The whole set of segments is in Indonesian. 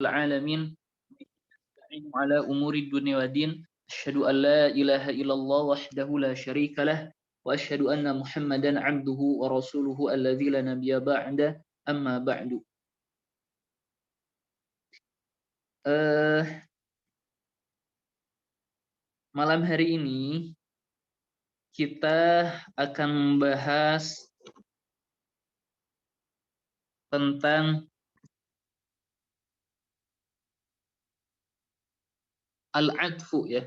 العالمين على أمور الدنيا والدين أشهد أن لا إله إلا الله وحده لا شريك له وأشهد أن محمدا عبده ورسوله الذي لا نبي بعده أما بعد. Malam hari ini kita akan membahas tentang al-'atfu ya.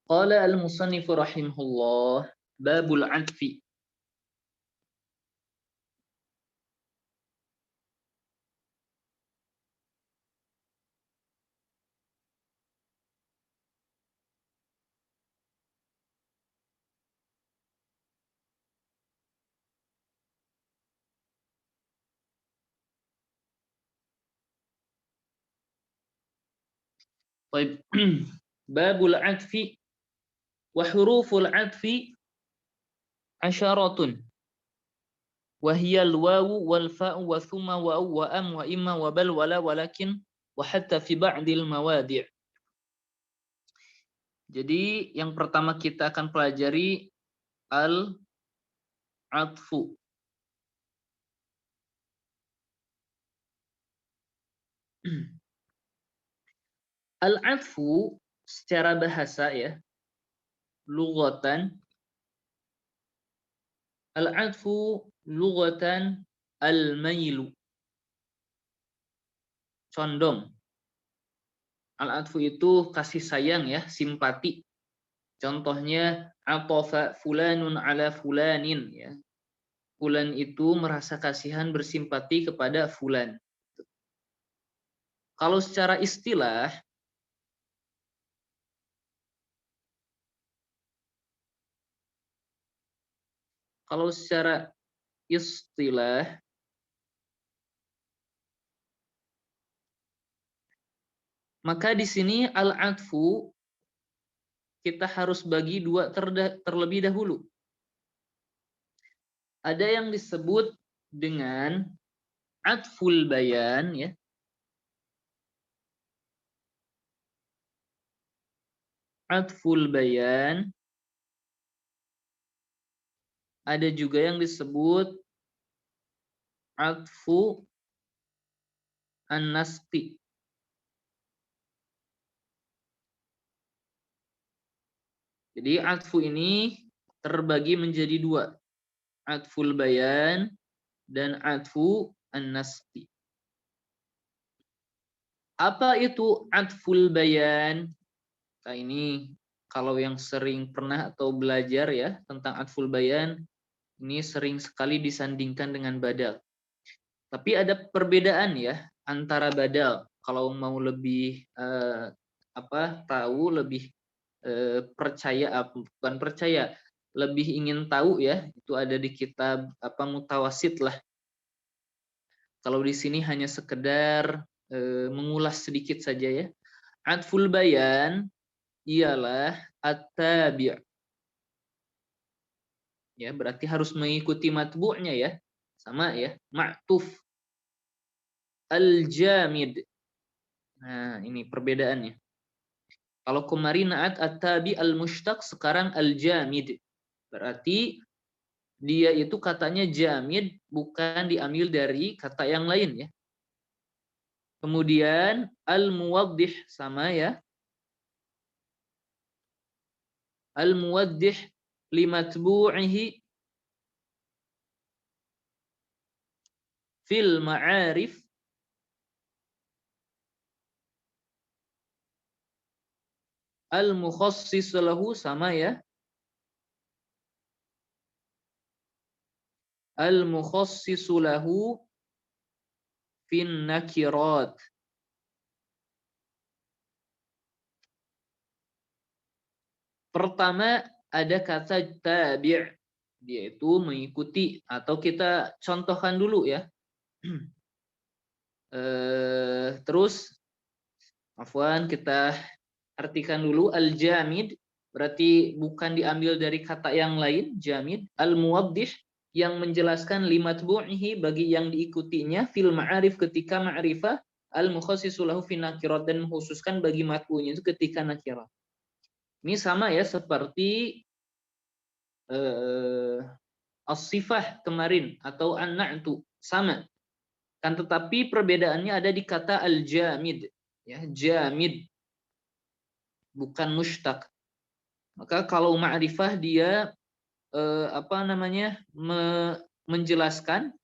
Qala al-musannif rahimahullah babul 'atfi. Baik. Babul 'atfi wa huruful 'atfi asyaratun wa hiya al-wawu wal fa'u wa thumma wa aw wa am wa imma wa bal wala walakin wa hatta fi ba'dil mawadi'. Jadi yang pertama kita akan pelajari al-'atfu. Al-'atfu secara bahasa ya, lughatan, al-'atfu lughatan al-mailu, condong. Al-'atfu itu kasih sayang ya, simpati. Contohnya atafa fulanun ala fulanin ya. Fulan itu merasa kasihan bersimpati kepada fulan. Kalau secara istilah maka di sini al-'atfu kita harus bagi dua terlebih dahulu. Ada yang disebut dengan 'atful bayan ya. Atful bayan. Ada juga yang disebut atfu an-nasqi. Jadi atfu ini terbagi menjadi dua. Atful bayan dan atfu an-nasqi. Apa itu atful bayan? Nah, ini kalau yang sering pernah atau belajar ya tentang atful bayan, ini sering sekali disandingkan dengan badal. Tapi ada perbedaan ya antara badal. Kalau mau lebih tahu, lebih bukan percaya, lebih ingin tahu ya, itu ada di kitab Mutawasit lah. Kalau di sini hanya sekedar mengulas sedikit saja ya. Atful bayan ialah at-tabi'. Ya, berarti harus mengikuti matbu'nya ya. Sama ya, ma'tuf. Al-jamid. Nah, ini perbedaannya. Kalau kemarin naat at-tabi al-mushtaq, sekarang al-jamid. Berarti dia itu katanya jamid, bukan diambil dari kata yang lain ya. Kemudian al-muwaddih sama ya. Al-muwaddih limatbu'ihi fil ma'arif al-mukhassis lahu sama ya. Al-mukhassisu lahu fin nakirat. Pertama ada kata tabi', dia itu mengikuti, atau kita contohkan dulu ya. Terus afwan, kita artikan dulu al-jamid, berarti bukan diambil dari kata yang lain, jamid. Al-muwaddih yang menjelaskan limatbu'ihi bagi yang diikutinya fil ma'arif ketika ma'rifah al-mukhassisu lahu fi nakirat dan mengkhususkan bagi matbu'nya itu ketika nakirat. Ini sama ya seperti as-sifah kemarin atau an-na'tu sama. Kan tetapi perbedaannya ada di kata al-jamid ya, jamid bukan mushtaq. Maka kalau ma'rifah dia menjelaskan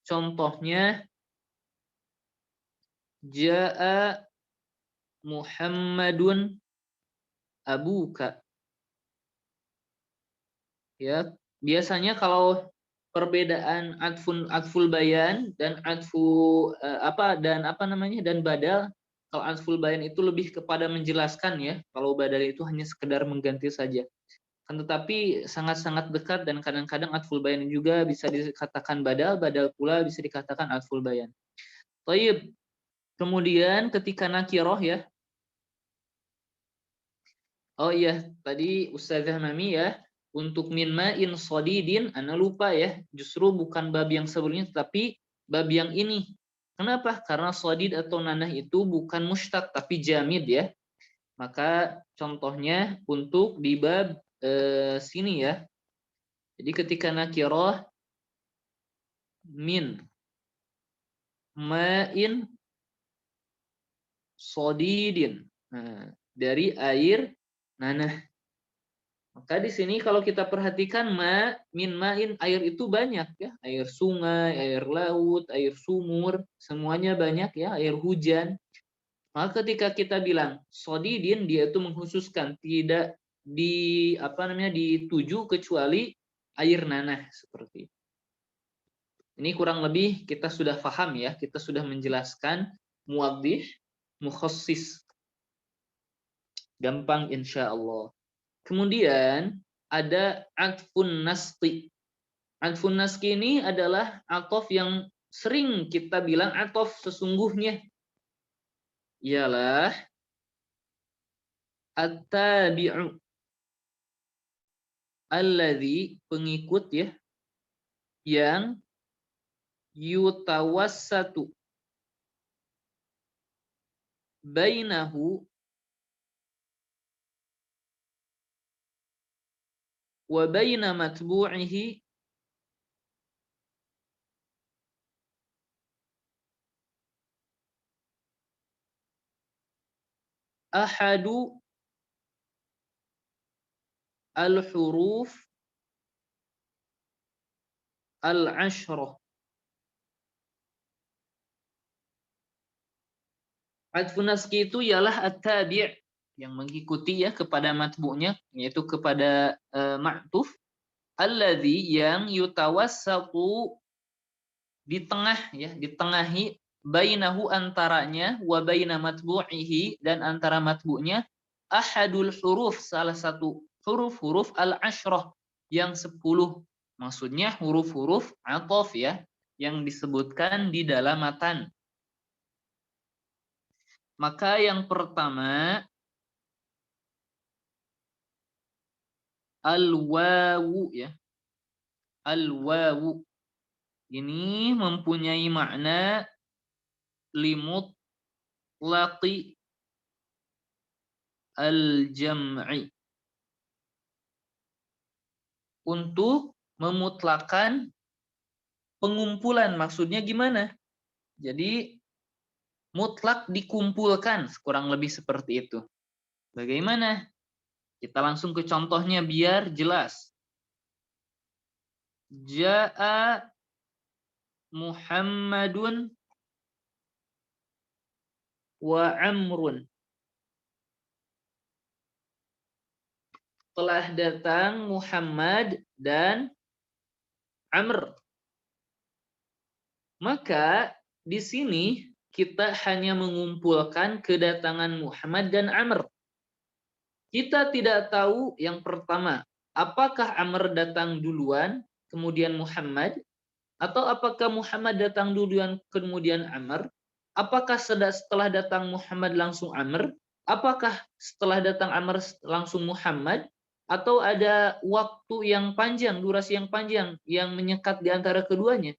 contohnya jaa Muhammadun abuka. Ya, biasanya kalau perbedaan atful bayan dan dan badal, kalau atful bayan itu lebih kepada menjelaskan ya, kalau badal itu hanya sekedar mengganti saja. Kan tetapi sangat-sangat dekat dan kadang-kadang atful bayan juga bisa dikatakan badal pula bisa dikatakan atful bayan. Thayyib. Kemudian ketika nakiroh ya. Oh iya, tadi Ustazah Mami ya, untuk min ma'in shadidin, ana lupa ya, justru bukan bab yang sebelumnya, tapi bab yang ini. Kenapa? Karena shadid atau nanah itu bukan mushtaq, tapi jamid ya. Maka contohnya untuk di bab sini ya. Jadi ketika nakiroh, min ma'in shadidin. Nah, dari air nanah. Maka di sini kalau kita perhatikan min ma'in, air itu banyak ya, air sungai, air laut, air sumur, semuanya banyak ya, air hujan. Maka ketika kita bilang sodidin, dia itu mengkhususkan tidak dituju kecuali air nanah seperti itu. Ini kurang lebih kita sudah paham ya, kita sudah menjelaskan muwaddih, mukhassis. Gampang insya Allah. Kemudian ada atfun nasqi. Atfun nasqi ini adalah atof yang sering kita bilang atof sesungguhnya. Ialah at-tabi'u. Alladhi, pengikut ya, yang yutawassatu bainahu wa baina matbu'ihi ahadu al-huruf al-ashrah. Atfun nasqi itu ialah at-tabi' yang mengikuti ya kepada matbu'nya, yaitu kepada ma'tuf, alladzi yang yutawassatu di tengah ya, ditengahi, bainahu antaranya, wa baina matbu'ihi dan antara matbu'nya, ahadul huruf, salah satu huruf-huruf al-ashrah yang 10. Maksudnya huruf-huruf ataf ya, yang disebutkan di dalam matan. Maka yang pertama al-wawu ya. Al-wawu ini mempunyai makna limutlaqi al-jam'i. Untuk memutlakan pengumpulan. Maksudnya gimana? Jadi mutlak dikumpulkan, kurang lebih seperti itu. Bagaimana? Kita langsung ke contohnya biar jelas. Ja'a Muhammadun wa Amrun. Telah datang Muhammad dan Amr. Maka di sini kita hanya mengumpulkan kedatangan Muhammad dan Amr. Kita tidak tahu yang pertama, apakah Amr datang duluan, kemudian Muhammad, atau apakah Muhammad datang duluan, kemudian Amr? Apakah setelah datang Muhammad langsung Amr? Apakah setelah datang Amr langsung Muhammad? atau ada waktu yang panjang, durasi yang panjang yang menyekat di antara keduanya?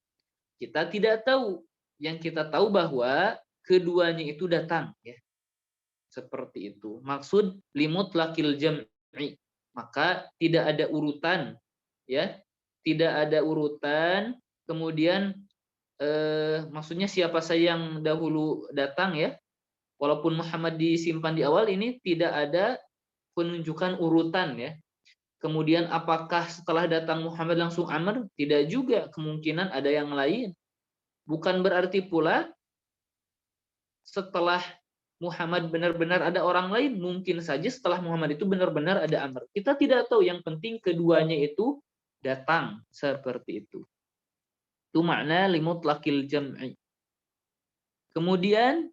Kita tidak tahu. Yang kita tahu bahwa keduanya itu datang, ya. Seperti itu. Maksud limut lakil jam'i. Maka tidak ada urutan, ya. Tidak ada urutan. Kemudian maksudnya siapa saja yang dahulu datang, ya. Walaupun Muhammad disimpan di awal, ini tidak ada penunjukan urutan, ya. Kemudian apakah setelah datang Muhammad langsung Amr? Tidak juga, kemungkinan ada yang lain. Bukan berarti pula setelah Muhammad benar-benar ada orang lain, mungkin saja setelah Muhammad itu benar-benar ada Amr. Kita tidak tahu, yang penting keduanya itu datang, seperti itu. Itu makna limutlaqil jam'i. Kemudian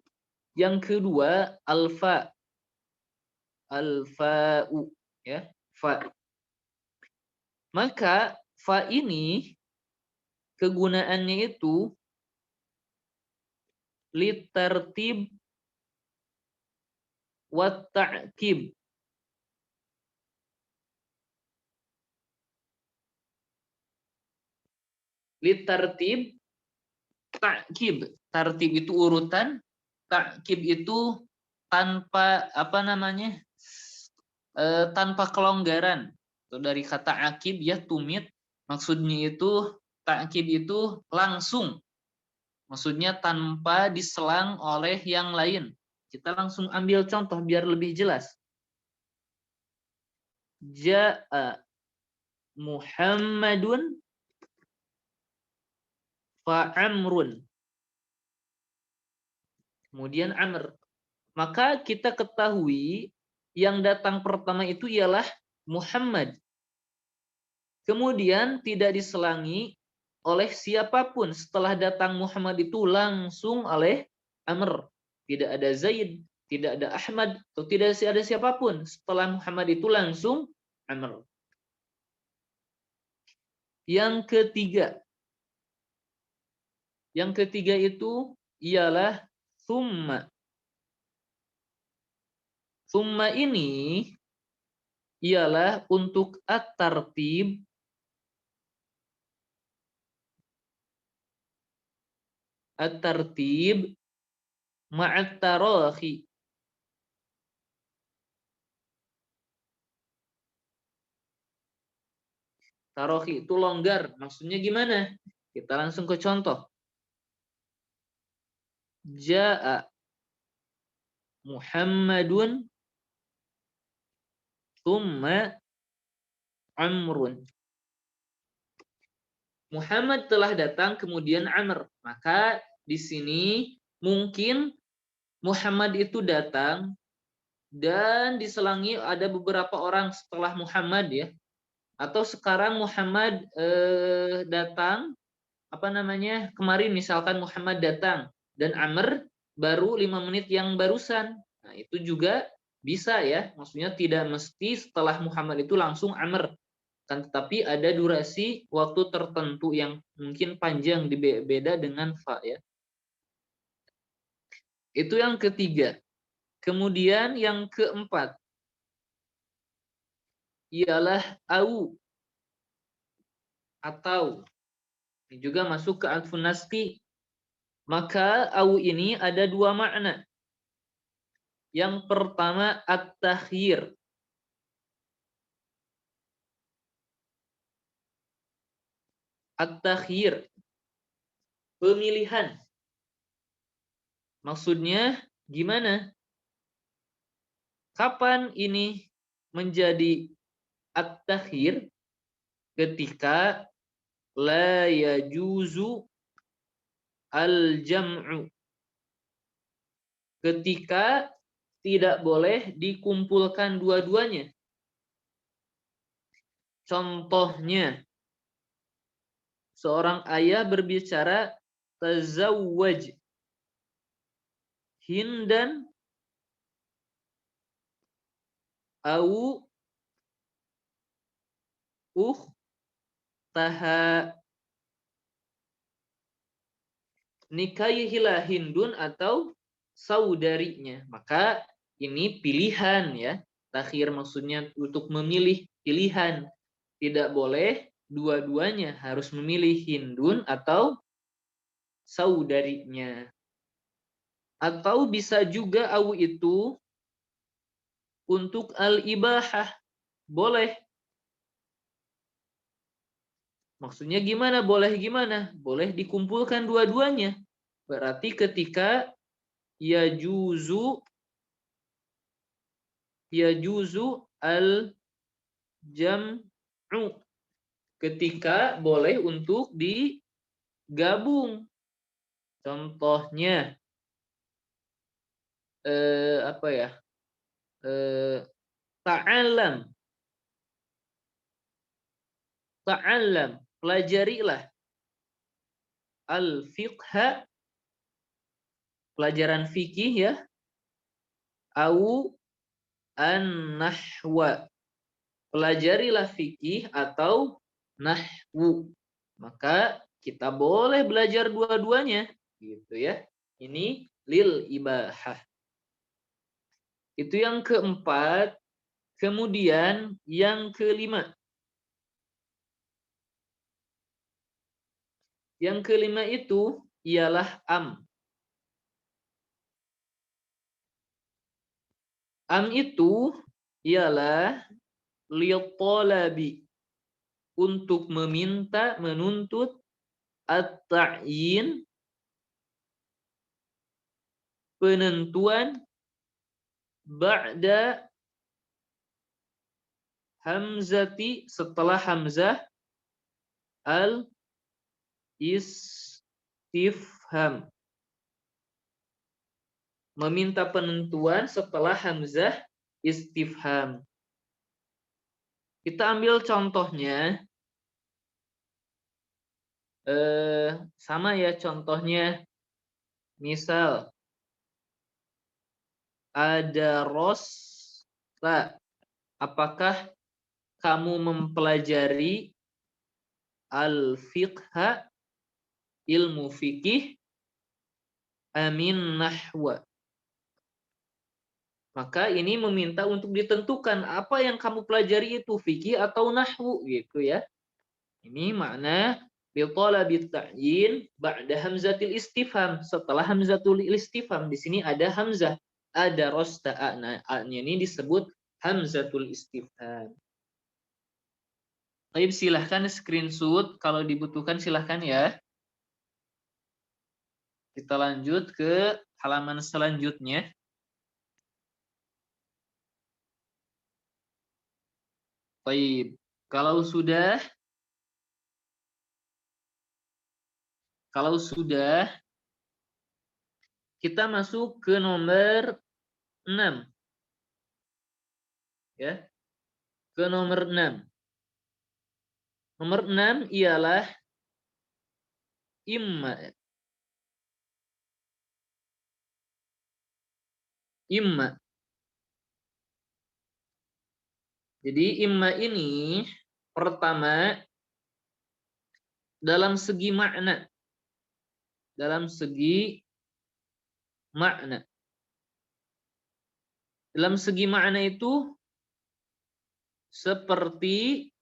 yang kedua alfa. Alfa'u, ya, fa. Maka fa ini kegunaannya itu litartib wa ta'kib. Litartib, ta'kib. Tartib itu urutan, ta'kib itu tanpa apa namanya? Tanpa kelonggaran. Itu dari kata akib, ya, tumit. Maksudnya itu ta'kib itu langsung. Maksudnya tanpa diselang oleh yang lain. Kita langsung ambil contoh biar lebih jelas. Ja'a Muhammadun fa'amrun. Kemudian Amr. Maka kita ketahui yang datang pertama itu ialah Muhammad. Kemudian tidak diselangi oleh siapapun. Setelah datang Muhammad itu langsung oleh Amr. Tidak ada Zaid, tidak ada Ahmad, atau tidak ada siapapun. Setelah Muhammad itu langsung Amr. Yang ketiga. Yang ketiga itu ialah summa. Summa ini ialah untuk at-tartib ma'at tarakhi. Tarakhi itu longgar. Maksudnya gimana? Kita langsung ke contoh. Ja'a Muhammadun thumma Amrun. Muhammad telah datang, kemudian Amr. Maka di sini mungkin Muhammad itu datang dan diselangi ada beberapa orang setelah Muhammad, ya. Atau sekarang Muhammad datang, apa namanya, kemarin misalkan Muhammad datang dan Amr baru 5 menit yang barusan. Nah, itu juga bisa, ya. Maksudnya tidak mesti setelah Muhammad itu langsung Amr. Kan tetapi ada durasi waktu tertentu yang mungkin panjang, beda dengan fa, ya. Itu yang ketiga. Kemudian yang keempat ialah au atau. Ini juga masuk ke atfun nasqi. Maka au ini ada dua makna. Yang pertama at-takhyir. At-takhyir, pemilihan. Maksudnya gimana? Kapan ini menjadi at-takhyir? Ketika la yajuzu al-jam'u. Ketika tidak boleh dikumpulkan dua-duanya. Contohnya, seorang ayah berbicara, tazawwaj Hindan au taha. Nikahilah Hindun atau saudarinya. Maka ini pilihan, ya. Takhir maksudnya untuk memilih pilihan. Tidak boleh dua-duanya, harus memilih Hindun atau saudarinya. Atau bisa juga au itu untuk al-ibahah. Boleh. Maksudnya gimana? Boleh gimana? Boleh dikumpulkan dua-duanya. Berarti ketika yajuzu al-jam'u, ketika boleh untuk digabung. Contohnya apa ya? Ta'alam. Ta'alam, pelajarilah al-fiqha, pelajaran fikih ya, au an-nahwa, pelajarilah fikih atau nahwu. Maka kita boleh belajar dua-duanya, gitu ya. Ini lil ibahah. Itu yang keempat. Kemudian yang kelima. Yang kelima itu ialah am. Am itu ialah liqalabi, untuk meminta, menuntut, at-ta'yin, penentuan, ba'da hamzati, setelah hamzah, al-istifham. Meminta penentuan setelah hamzah istifham. Kita ambil contohnya. Sama ya contohnya. Misal ada rosta. Apakah kamu mempelajari al-fiqha, ilmu fikih, amin nahwa? Maka ini meminta untuk ditentukan apa yang kamu pelajari itu fikih atau nahwu, gitu ya. Ini makna bitalabi ta'yin ba'da hamzatil istifham. Setelah hamzatul istifham, di sini ada hamzah, ada rosta. Nah, ini disebut hamzatul istifham. Baik, silahkan screenshot kalau dibutuhkan, silahkan ya. Kita lanjut ke halaman selanjutnya. Baik, kalau sudah kita masuk ke nomor 6. Ya. Ke nomor 6. Nomor 6 ialah imma. Imma. Jadi imma ini pertama dalam segi makna. Dalam segi makna. Dalam segi makna itu seperti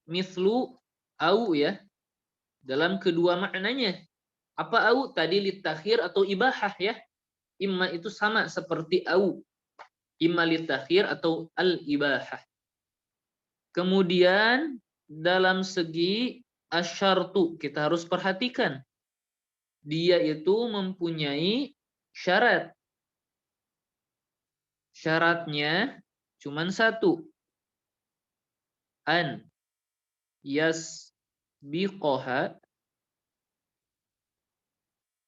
mislu au ya. Dalam kedua maknanya. Apa au? Tadi litakhir atau ibahah ya. Imma itu sama seperti au. Imma litakhir atau al-ibahah. Kemudian dalam segi asyartu kita harus perhatikan. Dia itu mempunyai syarat. Syaratnya cuma satu. An yasbiqoha,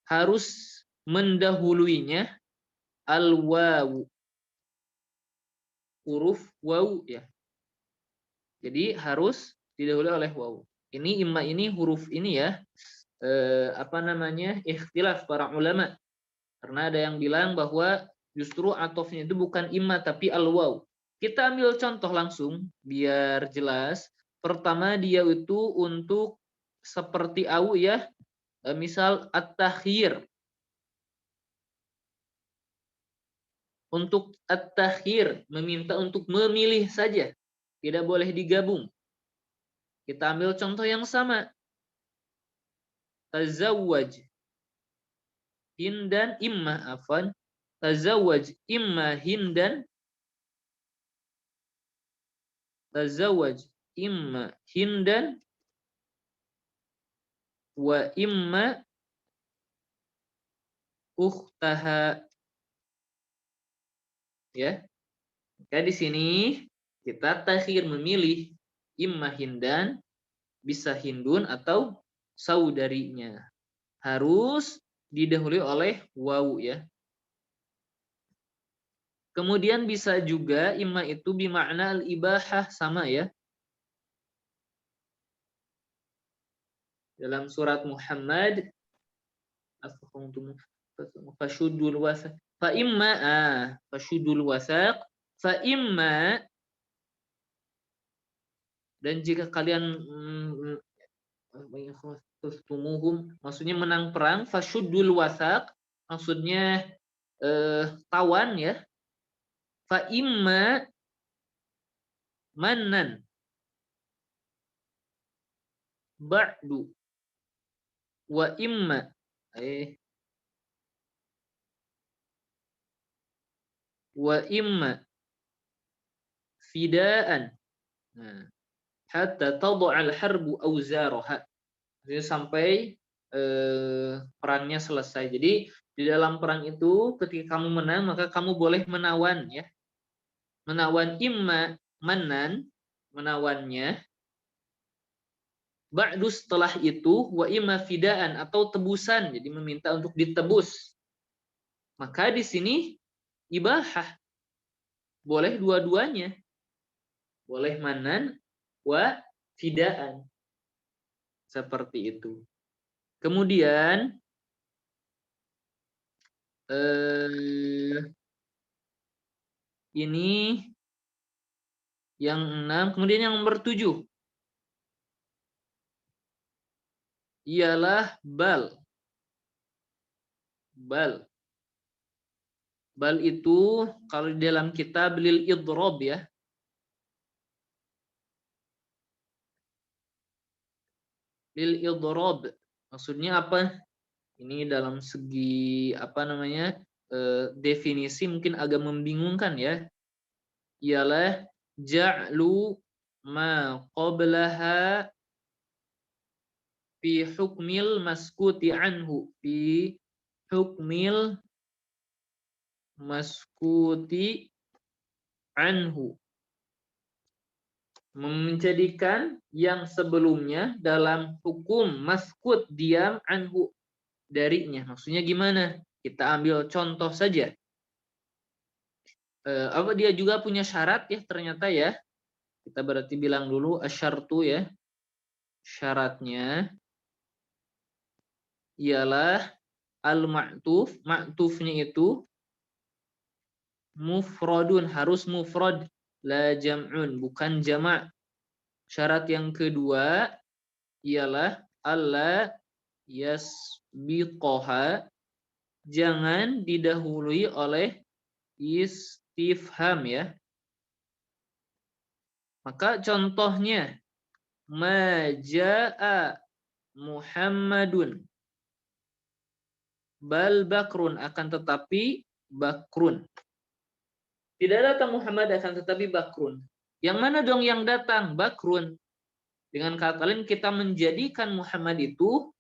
harus mendahuluinya al-wawu, huruf wawu ya. Jadi harus didahului oleh wawu. Ini imma ini huruf ini ya. Ikhtilaf para ulama. Karena ada yang bilang bahwa justru atofnya itu bukan imma tapi al-waw. Kita ambil contoh langsung biar jelas. Pertama dia itu untuk seperti au ya. Misal at-takhir. Untuk at-takhir meminta untuk memilih saja. Tidak boleh digabung. Kita ambil contoh yang sama. Tazawwaj Hindan imma afan. Tazawwaj imma Hindan. Tazawwaj imma Hindan wa imma ukhtaha. Ya. Maka di sini kita takhir memilih imma Hindan, bisa Hindun atau saudarinya. Harus didahului oleh wawu ya. Kemudian bisa juga imma itu bimakna al-ibahah, sama ya. Dalam surat Muhammad fashudul wasaq fa imma fashudul wasaq fa imma, dan jika kalian maksudnya menang perang, fashudul wasaq maksudnya tawan ya. Fa imma mannan ba'du wa imma wa imma fidaan. Nah, hatta tad'al harbu auzaraha. Jadi sampai perangnya selesai. Jadi di dalam perang itu ketika kamu menang maka kamu boleh menawan ya. Menawan imma manan, menawannya, ba'du setelah itu, wa imma fidaan atau tebusan, jadi meminta untuk ditebus. Maka di sini ibahah, boleh dua-duanya. Boleh manan wa fidaan. Seperti itu. Kemudian ini yang 6, kemudian yang nomor 7 ialah bal. Bal. Bal itu kalau di dalam kitab lil idrob ya. Lil idrob. Maksudnya apa? Ini dalam segi apa namanya? Definisi mungkin agak membingungkan ya. Ialah ja'lu ma qablaha fi hukmil maskuti anhu, fi hukmil maskuti anhu, menjadikan yang sebelumnya dalam hukum maskut, diam, anhu, darinya. Maksudnya gimana? Kita ambil contoh saja. Apa dia juga punya syarat ya ternyata ya. Kita berarti bilang dulu asyartu ya. Syaratnya ialah al-ma'tuf, ma'tufnya itu mufradun, harus mufrad, la jam'un, bukan jama'. Syarat yang kedua ialah alla yasbiqoha, jangan didahului oleh istifham ya. Maka contohnya maja'a Muhammadun bal bakrun, akan tetapi bakrun. Tidak datang Muhammad, akan tetapi bakrun. Yang mana dong yang datang? Bakrun. Dengan kata lain kita menjadikan Muhammad itu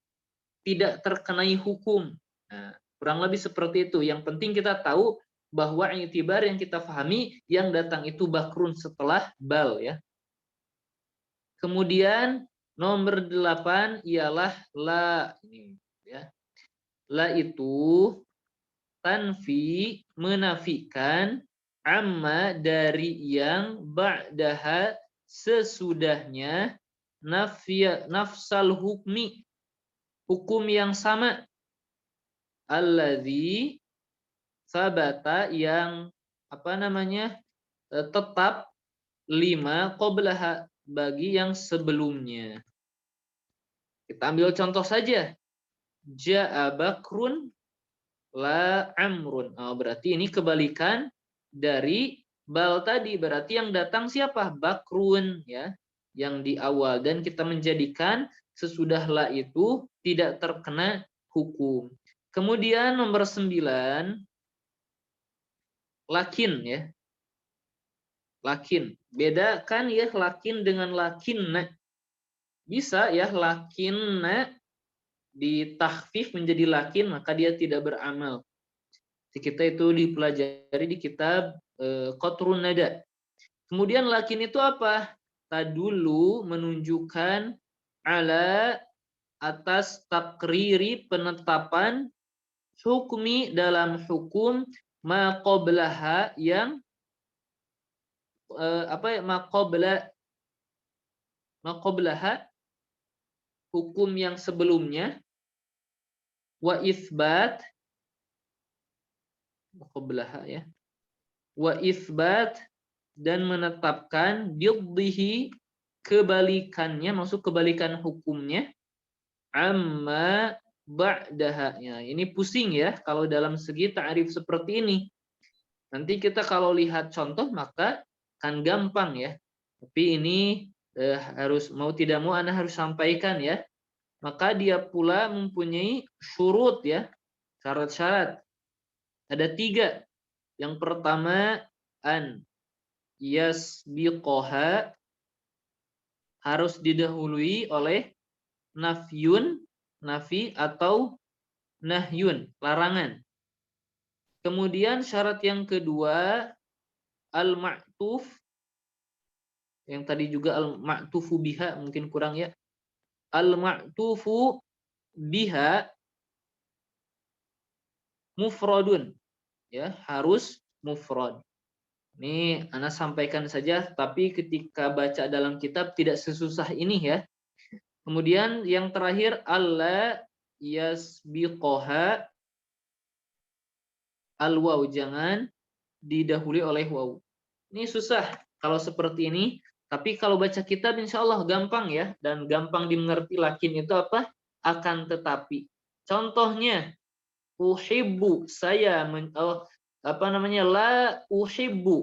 tidak terkenai hukum. Nah, kurang lebih seperti itu. Yang penting kita tahu bahwa i'tibar yang kita pahami yang datang itu bakrun setelah bal ya. Kemudian nomor 8 ialah la. Ini ya. La itu tanfi, menafikan, amma, dari yang, ba'daha, sesudahnya, nafsal hukmi, hukum yang sama, alladzi sabata, yang apa namanya tetap, 5 qablaha, bagi yang sebelumnya. Kita ambil contoh saja. Ja'a bakrun la amrun. Oh, berarti ini kebalikan dari Bal tadi berarti yang datang siapa? Bakrun ya, yang di awal, dan kita menjadikan sesudah la itu tidak terkena hukum. Kemudian nomor 9 lakin ya. Lakin. Bedakan ya lakin dengan lakinna. Bisa ya lakinna ditakhfif menjadi lakin, maka dia tidak beramal. Kita itu dipelajari di kitab Qatrun Nada. Kemudian lakin itu apa? Tadulu menunjukkan ala atas takriri penetapan hukmi dalam hukum ma qablaha yang apa ya, ma qablaha hukum yang sebelumnya, wa isbat ma qablaha ya, wa isbat dan menetapkan biddihi kebalikannya, maksud kebalikan hukumnya, amma ba'daha. Ya, ini pusing ya kalau dalam segi ta'rif seperti ini. Nanti kita kalau lihat contoh maka kan gampang ya. Tapi ini harus mau tidak mau Anda harus sampaikan ya. Maka dia pula mempunyai syurut ya, syarat-syarat. Ada 3. Yang pertama an yasbiqoha, harus didahului oleh nafyun, nafi, atau nahyun, larangan. Kemudian syarat yang kedua al-ma'tuf, yang tadi juga al-ma'tufu biha mungkin kurang ya. Al-ma'tufu biha mufradun ya, harus mufrad. Ini Ana sampaikan saja, tapi ketika baca dalam kitab tidak sesusah ini ya. Kemudian yang terakhir alla yasbiqoha al-waw, jangan didahului oleh waw. Ini susah kalau seperti ini, tapi kalau baca kitab insya Allah gampang ya, dan gampang dimengerti. Lakin itu apa? Akan tetapi. Contohnya uhibbu, saya la uhibbu,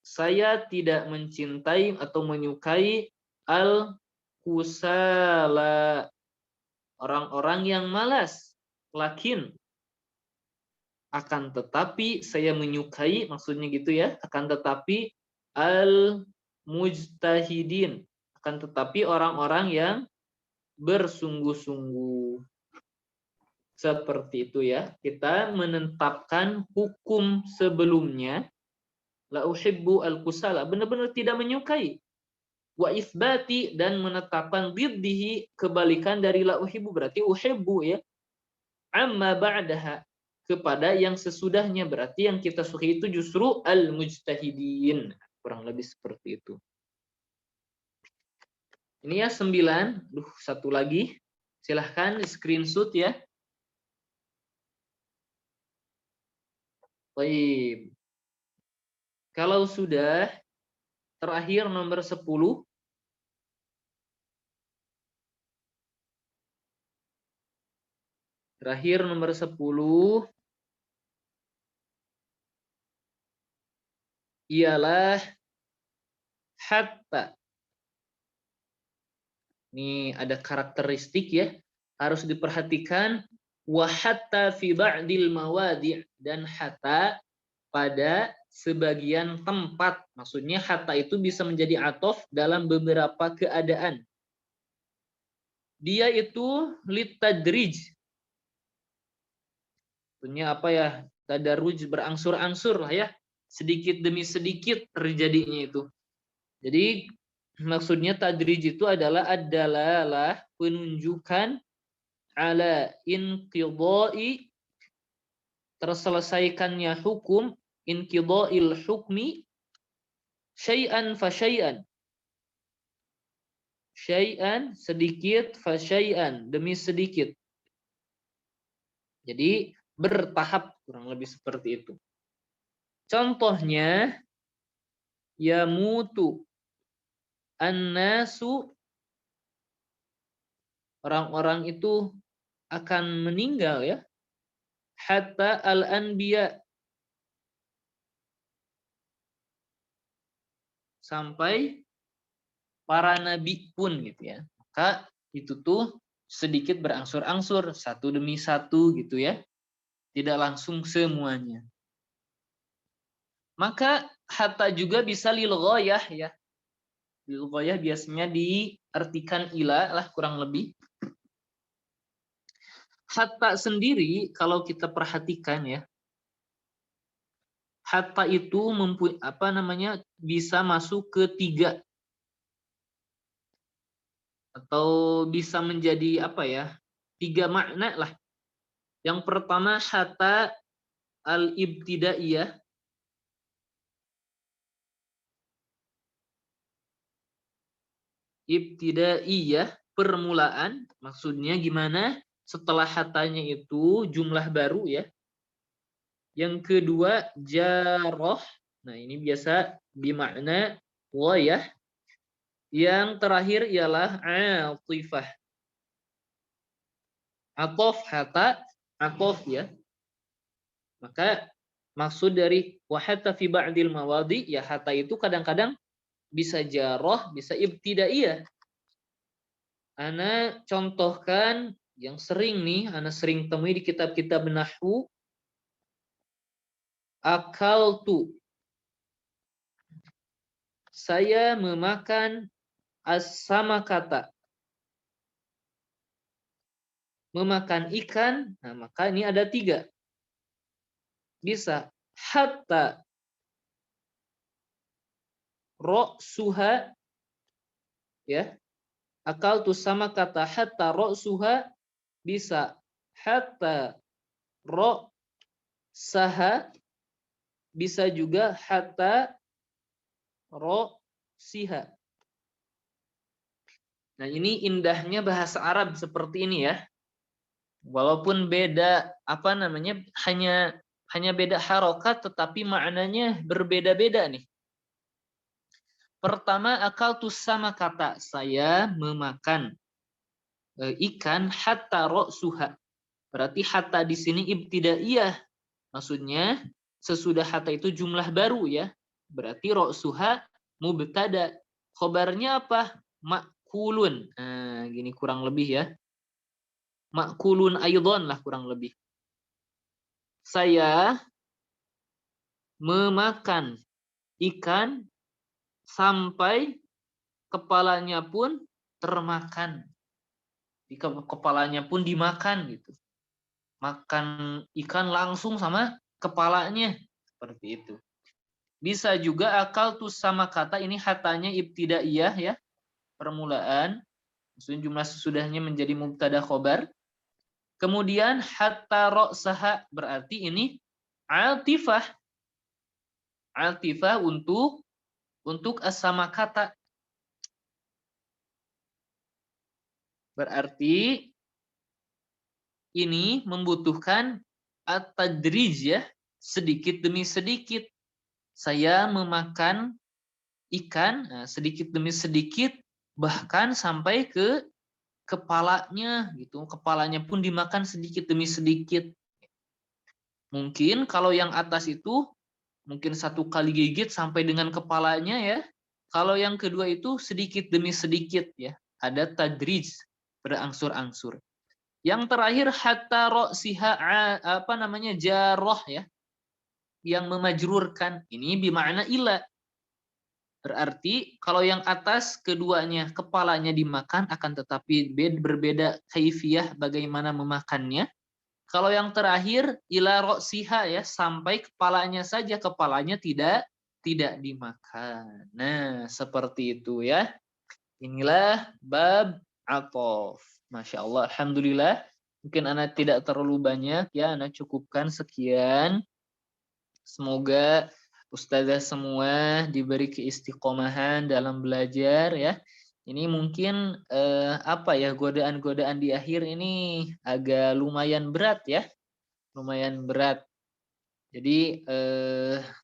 saya tidak mencintai atau menyukai al kusala, orang-orang yang malas. Lakin akan tetapi saya menyukai, maksudnya gitu ya, akan tetapi al mujtahidin, akan tetapi orang-orang yang bersungguh-sungguh. Seperti itu ya. Kita menetapkan hukum sebelumnya, la uhibbu al-kusala, benar-benar tidak menyukai. Wa isbati, dan menetapkan biddihi, kebalikan dari la uhibbu, berarti uhibbu ya. Amma ba'daha, kepada yang sesudahnya, berarti yang kita sukai itu justru al-mujtahidin. Kurang lebih seperti itu. Ini ya 9. Satu lagi. Silahkan screenshot ya. Baik. Kalau sudah, terakhir nomor 10. Terakhir nomor 10 ialah hatta. Ini ada karakteristik ya, harus diperhatikan. Wa hatta fi ba'dil mawadi', dan hatta pada sebagian tempat. Maksudnya hatta itu bisa menjadi atof dalam beberapa keadaan. Dia itu litadrij. Maksudnya apa ya? Tadarruj, berangsur-angsur lah ya. Sedikit demi sedikit terjadinya itu. Jadi maksudnya tadrij itu adalah penunjukan ala inqidai, terselesaikannya hukum, inqidail hukmi syai'an fa syai'an. Syai'an sedikit, fa syai'an demi sedikit. Jadi bertahap, kurang lebih seperti itu. Contohnya yamutu an-nasu, orang-orang itu akan meninggal ya. Hatta al-anbiya, sampai para nabi pun gitu ya. Maka itu tuh sedikit berangsur-angsur, satu demi satu gitu ya. Tidak langsung semuanya. Maka hatta juga bisa lil ghayah ya. Lil ghayah biasanya diartikan ila lah kurang lebih. Hatta sendiri kalau kita perhatikan ya, hatta itu bisa masuk ke 3 atau bisa menjadi 3 makna lah. Yang pertama hatta al-ibtidaiyah. Ibtidaiyah, permulaan, maksudnya gimana? Setelah hatanya itu jumlah baru ya. Yang kedua jaroh. Nah, ini biasa bimakna ghayah. Yang terakhir ialah atifah. Atof hata, atof ya. Maka maksud dari wahata fi ba'dil mawadi ya, hata itu kadang-kadang bisa jaroh, bisa ibtidaiyah. Ana contohkan yang sering nih, ana sering temui di kitab-kitab nahwu. Akaltu, saya memakan as-samakata, memakan ikan. Nah, maka ini ada 3. Bisa hatta ra'suha ya. Akaltu samakata hatta ra'suha, bisa hatta ra'saha, bisa juga hatta ra'siha. Nah, ini indahnya bahasa Arab seperti ini ya. Walaupun beda hanya beda harokat, tetapi maknanya berbeda-beda nih. Pertama, akaltu samakata, saya memakan ikan hatta ra'suha. Berarti hatta di sini ibtidaiyah. Maksudnya sesudah hatta itu jumlah baru ya. Berarti ra'suha mubtada. Khobarnya apa? Makulun. Nah, gini kurang lebih ya. Makulun aydon lah kurang lebih. Saya memakan ikan sampai kepalanya pun termakan. Kepalanya pun dimakan gitu. Makan ikan langsung sama kepalanya. Seperti itu. Bisa juga akal tuh sama kata ini hatanya ibtidaiyah ya. Permulaan. Maksudnya jumlah sesudahnya menjadi mubtada khobar. Kemudian hatta ra'saha, berarti ini altifah. Altifah untuk as-sama kata. Berarti ini membutuhkan at-tadrij ya, sedikit demi sedikit. Saya memakan ikan sedikit demi sedikit, bahkan sampai ke kepalanya gitu. Kepalanya pun dimakan sedikit demi sedikit. Mungkin kalau yang atas itu mungkin 1 kali gigit sampai dengan kepalanya ya. Kalau yang kedua itu sedikit demi sedikit ya. Ada tadrij, berangsur-angsur. Yang terakhir hatta ra'siha jaroh ya. Yang memajrurkan. Ini bimakna ila. Berarti kalau yang atas keduanya kepalanya dimakan, akan tetapi berbeda kaifiyah bagaimana memakannya. Kalau yang terakhir ila ra'siha ya, sampai kepalanya saja, kepalanya tidak dimakan. Nah, seperti itu ya. Inilah bab atof. Masya Allah, alhamdulillah. Mungkin anak tidak terlalu banyak ya, anak cukupkan sekian. Semoga ustazah semua diberi keistiqomahan dalam belajar ya. Ini mungkin godaan-godaan di akhir ini agak lumayan berat ya. Lumayan berat. Jadi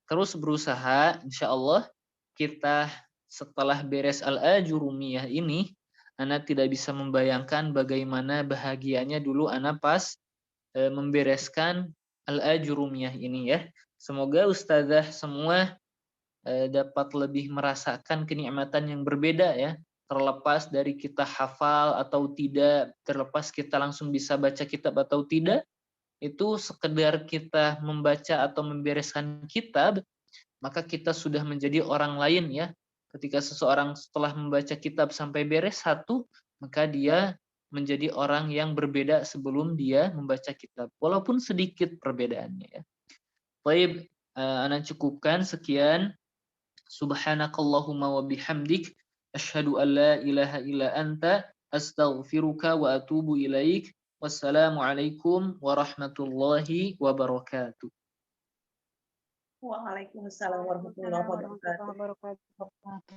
terus berusaha, insya Allah kita setelah beres al-ajurumiyah ini, anak tidak bisa membayangkan bagaimana bahagianya dulu anak pas membereskan al-ajurumiyah ini ya. Semoga ustazah semua dapat lebih merasakan kenikmatan yang berbeda ya, terlepas dari kita hafal atau tidak, terlepas kita langsung bisa baca kitab atau tidak, itu sekedar kita membaca atau membereskan kitab, maka kita sudah menjadi orang lain ya. Ketika seseorang setelah membaca kitab sampai beres satu, maka dia menjadi orang yang berbeda sebelum dia membaca kitab, walaupun sedikit perbedaannya ya. Baik, ana cukupkan sekian. Subhanakallahumma wa bihamdik asyhadu an la ilaha illa anta astaghfiruka wa atubu ilaik. Wassalamualaikum warahmatullahi wabarakatuh. Waalaikumsalam warahmatullahi wabarakatuh. Warahmatullahi wabarakatuh.